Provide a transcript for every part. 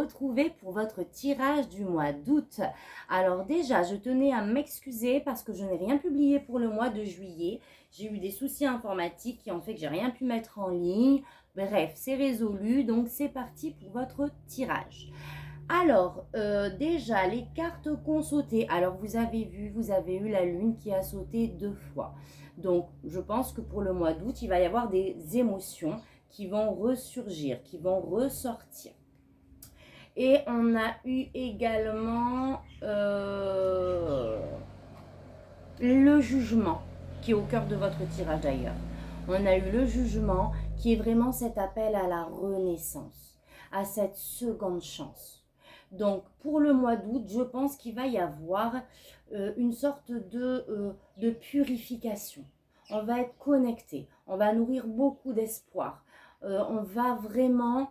retrouver pour votre tirage du mois d'août. Alors déjà, je tenais à m'excuser parce que je n'ai rien publié pour le mois de juillet. J'ai eu des soucis informatiques qui ont fait que j'ai rien pu mettre en ligne. Bref, c'est résolu, donc c'est parti pour votre tirage. Alors, déjà, les cartes qu'ont sauté. Alors, vous avez vu, vous avez eu la lune qui a sauté 2 fois. Donc, je pense que pour le mois d'août, il va y avoir des émotions qui vont ressurgir, qui vont ressortir. Et on a eu également le jugement, qui est au cœur de votre tirage d'ailleurs. On a eu le jugement, qui est vraiment cet appel à la renaissance, à cette seconde chance. Donc, pour le mois d'août, je pense qu'il va y avoir une sorte de purification. On va être connecté, on va nourrir beaucoup d'espoir. On va vraiment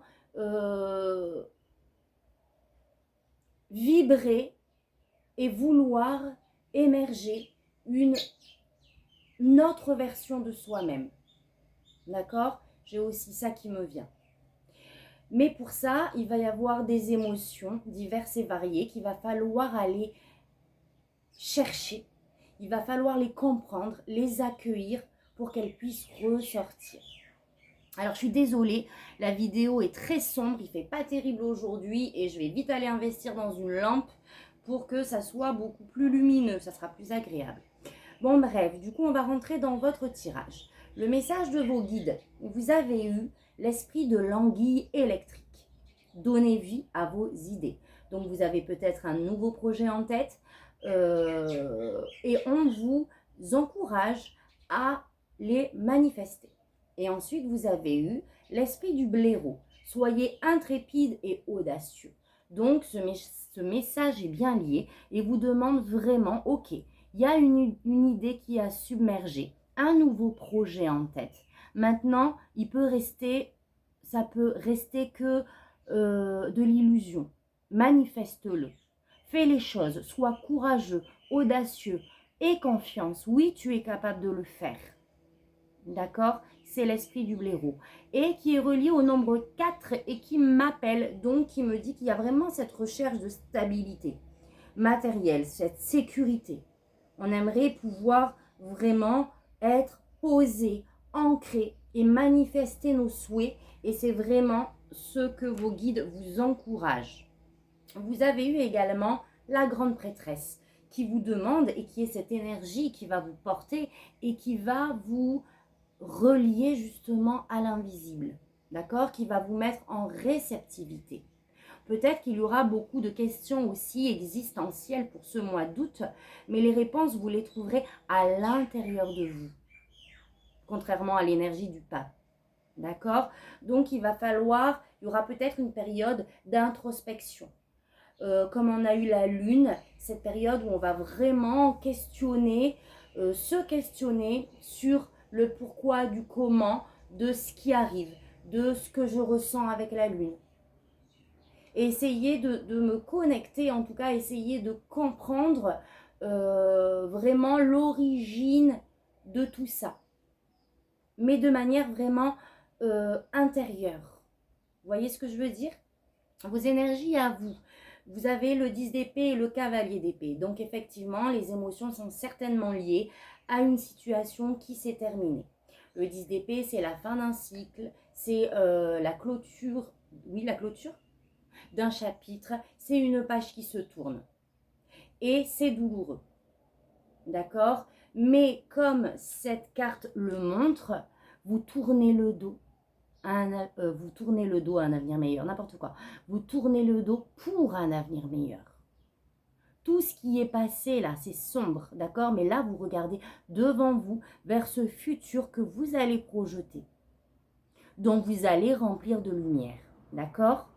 vibrer et vouloir émerger une autre version de soi-même. D'accord? J'ai aussi ça qui me vient. Mais pour ça, il va y avoir des émotions diverses et variées qu'il va falloir aller chercher. Il va falloir les comprendre, les accueillir pour qu'elles puissent ressortir. Alors, je suis désolée, la vidéo est très sombre, il ne fait pas terrible aujourd'hui et je vais vite aller investir dans une lampe pour que ça soit beaucoup plus lumineux, ça sera plus agréable. Bon, bref, du coup, on va rentrer dans votre tirage. Le message de vos guides, vous avez eu l'esprit de l'anguille électrique. Donnez vie à vos idées. Donc, vous avez peut-être un nouveau projet en tête et on vous encourage à les manifester. Et ensuite, vous avez eu l'esprit du blaireau. Soyez intrépide et audacieux. Donc, ce message est bien lié et vous demande vraiment, ok, il y a une idée qui a submergé, un nouveau projet en tête. Maintenant, ça peut rester que de l'illusion. Manifeste-le. Fais les choses, sois courageux, audacieux et confiance. Oui, tu es capable de le faire. D'accord? C'est l'esprit du blaireau. Et qui est relié au nombre 4 et qui m'appelle, donc qui me dit qu'il y a vraiment cette recherche de stabilité matérielle, cette sécurité. On aimerait pouvoir vraiment être posé, ancré et manifester nos souhaits. Et c'est vraiment ce que vos guides vous encouragent. Vous avez eu également la grande prêtresse qui vous demande et qui est cette énergie qui va vous porter et qui va vous relié justement à l'invisible, d'accord, qui va vous mettre en réceptivité. Peut-être qu'il y aura beaucoup de questions aussi existentielles pour ce mois d'août, mais les réponses, vous les trouverez à l'intérieur de vous, contrairement à l'énergie du pape, d'accord? Donc, il y aura peut-être une période d'introspection. Comme on a eu la lune, cette période où on va vraiment se questionner sur le pourquoi, du comment, de ce qui arrive, de ce que je ressens avec la lune. Et essayer de me connecter, en tout cas, essayer de comprendre vraiment l'origine de tout ça. Mais de manière vraiment intérieure. Vous voyez ce que je veux dire? Vos énergies à vous. Vous avez le 10 d'épée et le cavalier d'épée. Donc effectivement, les émotions sont certainement liées à une situation qui s'est terminée. Le 10 d'épée, c'est la fin d'un cycle, c'est la clôture, oui, la clôture d'un chapitre, c'est une page qui se tourne. Et c'est douloureux, d'accord? Mais comme cette carte le montre, vous tournez le dos. Vous tournez le dos à un avenir meilleur, n'importe quoi. Vous tournez le dos pour un avenir meilleur. Tout ce qui est passé là, c'est sombre, d'accord? Mais là, vous regardez devant vous vers ce futur que vous allez projeter, dont vous allez remplir de lumière, d'accord?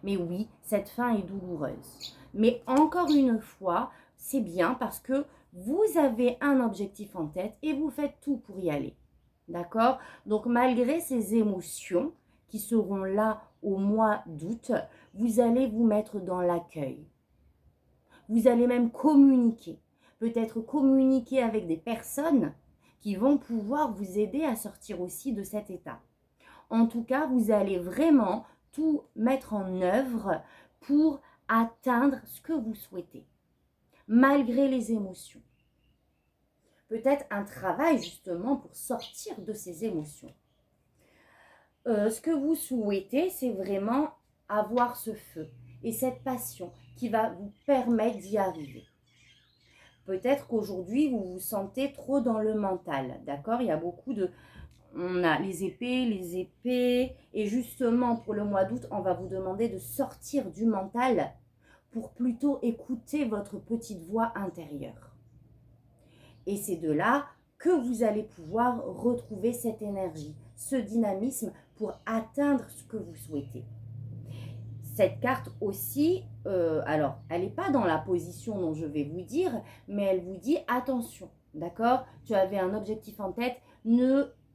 Mais oui, cette fin est douloureuse. Mais encore une fois, c'est bien parce que vous avez un objectif en tête et vous faites tout pour y aller. D'accord? Donc, malgré ces émotions qui seront là au mois d'août, vous allez vous mettre dans l'accueil. Vous allez même communiquer. Peut-être communiquer avec des personnes qui vont pouvoir vous aider à sortir aussi de cet état. En tout cas, vous allez vraiment tout mettre en œuvre pour atteindre ce que vous souhaitez, malgré les émotions. Peut-être un travail justement pour sortir de ces émotions. Ce que vous souhaitez, c'est vraiment avoir ce feu et cette passion qui va vous permettre d'y arriver. Peut-être qu'aujourd'hui, vous vous sentez trop dans le mental, d'accord? Il y a beaucoup de... On a les épées, et justement, pour le mois d'août, on va vous demander de sortir du mental pour plutôt écouter votre petite voix intérieure. Et c'est de là que vous allez pouvoir retrouver cette énergie, ce dynamisme pour atteindre ce que vous souhaitez. Cette carte aussi, alors, elle n'est pas dans la position dont je vais vous dire, mais elle vous dit attention, d'accord? Tu avais un objectif en tête,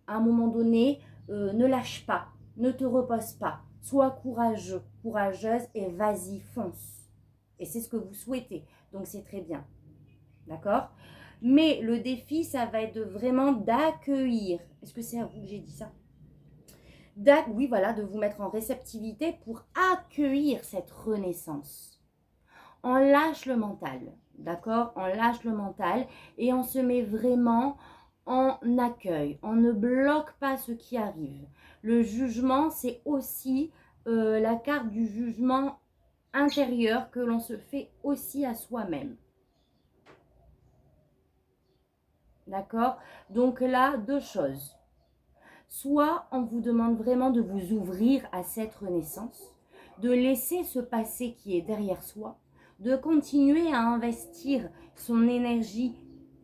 à un moment donné, ne lâche pas, ne te repose pas, sois courageux, courageuse et vas-y, fonce. Et c'est ce que vous souhaitez, donc c'est très bien, d'accord? Mais le défi, ça va être vraiment d'accueillir. Est-ce que c'est à vous que j'ai dit ça? Oui, voilà, de vous mettre en réceptivité pour accueillir cette renaissance. On lâche le mental, d'accord? On lâche le mental et on se met vraiment en accueil. On ne bloque pas ce qui arrive. Le jugement, c'est aussi la carte du jugement intérieur que l'on se fait aussi à soi-même. D'accord? Donc là, deux choses. Soit on vous demande vraiment de vous ouvrir à cette renaissance, de laisser ce passé qui est derrière soi, de continuer à investir son énergie,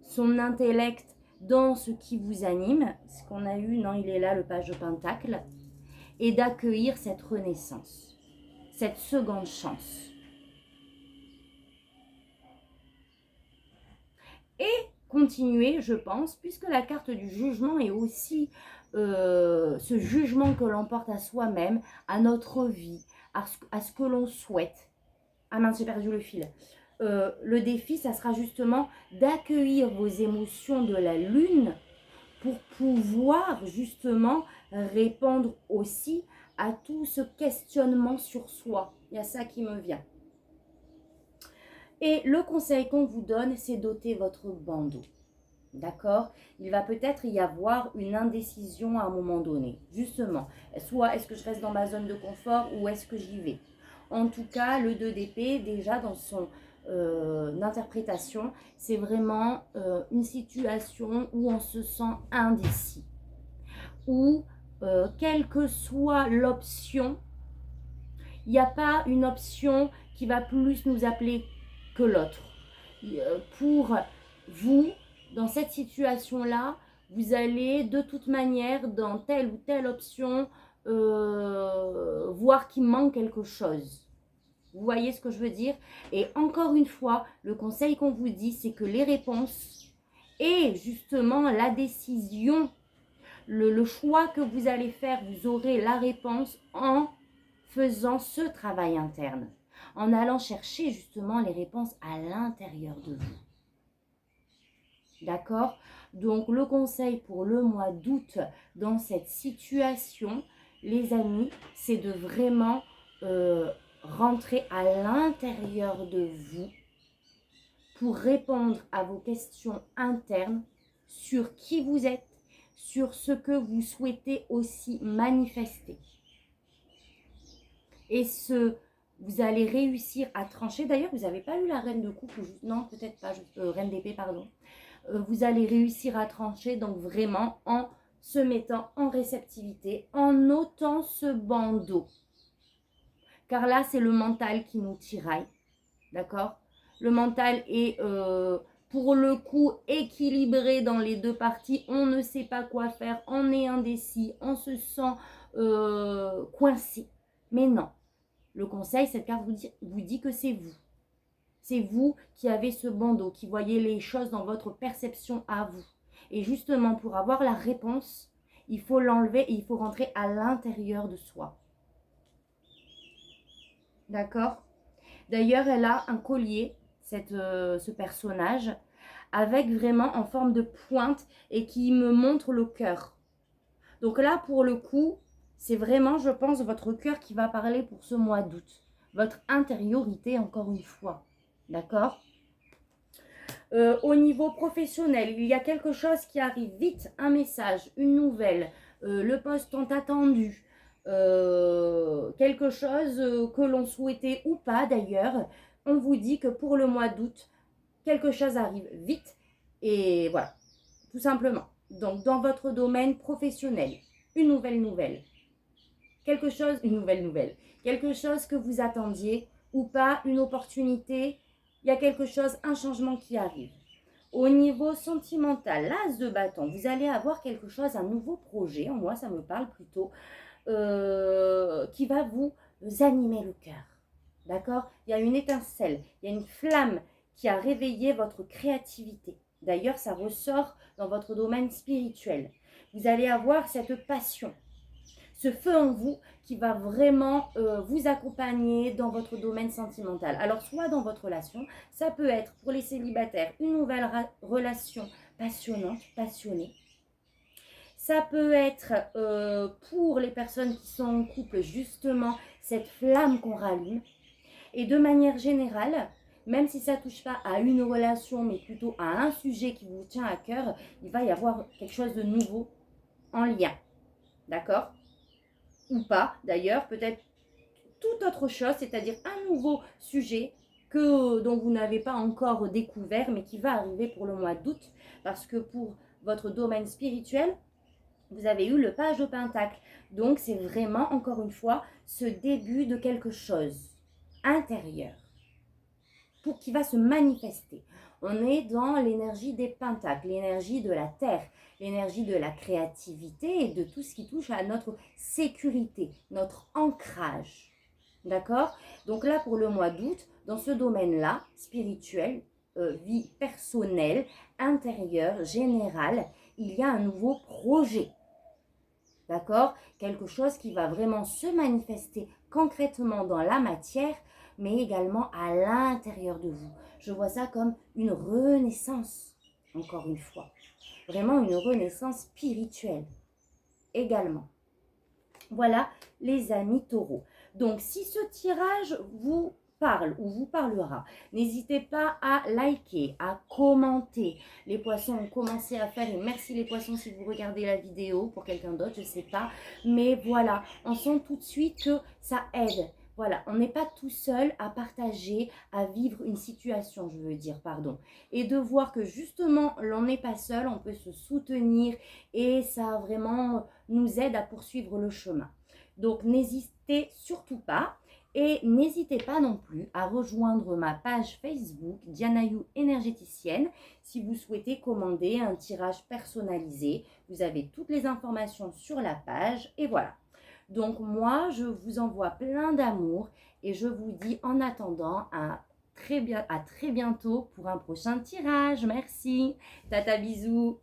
son intellect dans ce qui vous anime, ce qu'on a eu, non, il est là, le page de Pentacle, et d'accueillir cette renaissance, cette seconde chance. Et continuer, je pense, puisque la carte du jugement est aussi ce jugement que l'on porte à soi-même, à notre vie, à ce que l'on souhaite. Ah mince, j'ai perdu le fil. Le défi, ça sera justement d'accueillir vos émotions de la lune pour pouvoir justement répondre aussi à tout ce questionnement sur soi. Il y a ça qui me vient. Et le conseil qu'on vous donne, c'est d'ôter votre bandeau. D'accord? Il va peut-être y avoir une indécision à un moment donné. Justement, soit est-ce que je reste dans ma zone de confort ou est-ce que j'y vais? En tout cas, le 2 d'épée, déjà dans son interprétation, c'est vraiment une situation où on se sent indécis. Où, quelle que soit l'option, il n'y a pas une option qui va plus nous appeler que l'autre. Pour vous, dans cette situation-là, vous allez de toute manière, dans telle ou telle option, voir qu'il manque quelque chose. Vous voyez ce que je veux dire? Et encore une fois, le conseil qu'on vous dit, c'est que les réponses et justement la décision, le choix que vous allez faire, vous aurez la réponse en faisant ce travail interne, en allant chercher justement les réponses à l'intérieur de vous. D'accord? Donc le conseil pour le mois d'août dans cette situation, les amis, c'est de vraiment rentrer à l'intérieur de vous pour répondre à vos questions internes sur qui vous êtes, sur ce que vous souhaitez aussi manifester. Et vous allez réussir à trancher. D'ailleurs, vous n'avez pas eu la reine de coupe, non, peut-être pas, reine d'épée, pardon. Vous allez réussir à trancher, donc vraiment en se mettant en réceptivité, en ôtant ce bandeau. Car là, c'est le mental qui nous tiraille, d'accord? Le mental est, pour le coup, équilibré dans les deux parties. On ne sait pas quoi faire, on est indécis, on se sent coincé. Mais non, le conseil, cette carte vous dit que c'est vous. C'est vous qui avez ce bandeau, qui voyez les choses dans votre perception à vous. Et justement, pour avoir la réponse, il faut l'enlever et il faut rentrer à l'intérieur de soi. D'accord? D'ailleurs, elle a un collier, ce personnage, avec vraiment en forme de pointe et qui me montre le cœur. Donc là, pour le coup, c'est vraiment, je pense, votre cœur qui va parler pour ce mois d'août. votre intériorité encore une fois. D'accord? Au niveau professionnel, il y a quelque chose qui arrive vite, un message, une nouvelle, le poste tant attendu, quelque chose que l'on souhaitait ou pas d'ailleurs. On vous dit que pour le mois d'août, quelque chose arrive vite et voilà, tout simplement. Donc dans votre domaine professionnel, une nouvelle, quelque chose, une nouvelle, quelque chose que vous attendiez ou pas, une opportunité, il y a quelque chose, un changement qui arrive. Au niveau sentimental, l'as de bâton, vous allez avoir quelque chose, un nouveau projet, moi ça me parle plutôt, qui va vous animer le cœur. D'accord? Il y a une étincelle, il y a une flamme qui a réveillé votre créativité. D'ailleurs, ça ressort dans votre domaine spirituel. Vous allez avoir cette passion, ce feu en vous qui va vraiment vous accompagner dans votre domaine sentimental. Alors, soit dans votre relation, ça peut être pour les célibataires une nouvelle relation passionnante, passionnée. Ça peut être pour les personnes qui sont en couple, justement, cette flamme qu'on rallume. Et de manière générale, même si ça ne touche pas à une relation, mais plutôt à un sujet qui vous tient à cœur, il va y avoir quelque chose de nouveau en lien. D'accord? Ou pas d'ailleurs, peut-être tout autre chose, c'est-à-dire un nouveau sujet dont vous n'avez pas encore découvert, mais qui va arriver pour le mois d'août, parce que pour votre domaine spirituel, vous avez eu le page de Pentacle. Donc c'est vraiment, encore une fois, ce début de quelque chose intérieur pour qui va se manifester. On est dans l'énergie des pentacles, l'énergie de la terre, l'énergie de la créativité et de tout ce qui touche à notre sécurité, notre ancrage. D'accord? Donc là, pour le mois d'août, dans ce domaine-là, spirituel, vie personnelle, intérieure, générale, il y a un nouveau projet. D'accord? Quelque chose qui va vraiment se manifester concrètement dans la matière, mais également à l'intérieur de vous. Je vois ça comme une renaissance, encore une fois. Vraiment une renaissance spirituelle également. Voilà les amis taureaux. Donc si ce tirage vous parle ou vous parlera, n'hésitez pas à liker, à commenter. Les poissons ont commencé à faire, et merci les poissons si vous regardez la vidéo pour quelqu'un d'autre, je ne sais pas. Mais voilà, on sent tout de suite que ça aide. Voilà, on n'est pas tout seul à partager, à vivre une situation, je veux dire, pardon. Et de voir que justement, l'on n'est pas seul, on peut se soutenir et ça vraiment nous aide à poursuivre le chemin. Donc, n'hésitez surtout pas. Et n'hésitez pas non plus à rejoindre ma page Facebook Diana You énergéticienne si vous souhaitez commander un tirage personnalisé. Vous avez toutes les informations sur la page et voilà. Donc moi, je vous envoie plein d'amour et je vous dis en attendant à très bientôt pour un prochain tirage. Merci. Tata bisous.